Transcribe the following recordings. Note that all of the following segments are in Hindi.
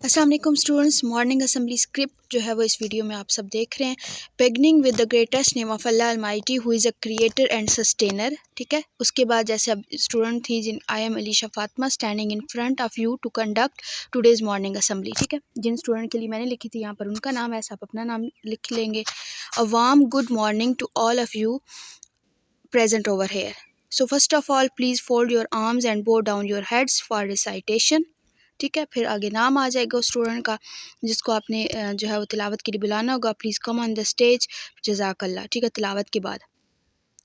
अस्सलाम वालेकुम स्टूडेंट्स, मॉर्निंग असेंबली स्क्रिप्ट जो है वो इस वीडियो में आप सब देख रहे हैं। Beginning with the greatest name of Allah almighty who is a creator and sustainer. ठीक है, उसके बाद जैसे अब स्टूडेंट थी जिन I am Alisha Fatima standing in front of you to conduct today's morning assembly. ठीक है, जिन स्टूडेंट के लिए मैंने लिखी थी यहाँ पर उनका नाम है, आप अपना नाम लिख लेंगे। A warm good morning to all of you present over here. So first of all, please fold your arms and bow down your heads for recitation. ठीक है, फिर आगे नाम आ जाएगा उस स्टूडेंट का जिसको आपने जो है वो तिलावत के लिए बुलाना होगा। Please come on the stage, जज़ाकल्ला। ठीक है, तिलावत के बाद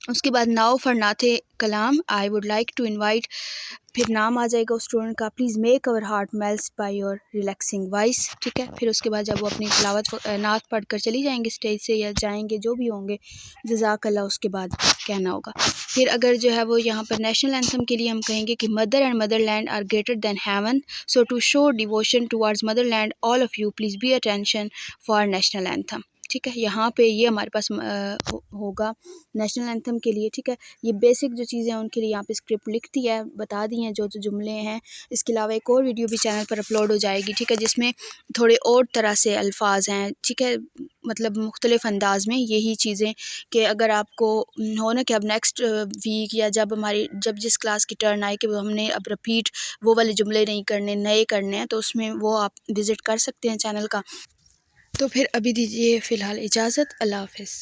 उसके बाद नाउ फॉर नाते कलाम I would like to invite, फिर नाम आ जाएगा उस स्टूडेंट का। Please make our heart melt by your relaxing voice. ठीक है, फिर उसके बाद जब वो अपनी तिलावत नात पढ़ कर चली जाएंगे स्टेज से या जाएंगे जो भी होंगे, जज़ाकल्लाह उसके बाद कहना होगा। फिर अगर जो है वो यहाँ पर नेशनल एंथम के लिए हम कहेंगे कि mother and motherland are greater than heaven, so to show devotion towards motherland all of you please be attention for national anthem. ठीक है, यहाँ पे ये हमारे पास होगा नेशनल एंथम के लिए। ठीक है, ये बेसिक जो चीज़ें हैं उनके लिए यहाँ पे स्क्रिप्ट लिख दी है, बता दी हैं जो जुमले हैं। इसके अलावा एक और वीडियो भी चैनल पर अपलोड हो जाएगी। ठीक है, जिसमें थोड़े और तरह से अल्फाज हैं। ठीक है, मतलब मुख्तलिफ़ अंदाज में यही चीज़ें कि अगर आपको हो ना कि अब नेक्स्ट वीक या जब जिस क्लास की टर्न आए कि हमने अब रिपीट वो वाले जुमले नहीं करने, नए करने हैं, तो उसमें वो आप विज़िट कर सकते हैं चैनल का। तो फिर अभी दीजिए फ़िलहाल इजाज़त। अल्लाह हाफ़िज़।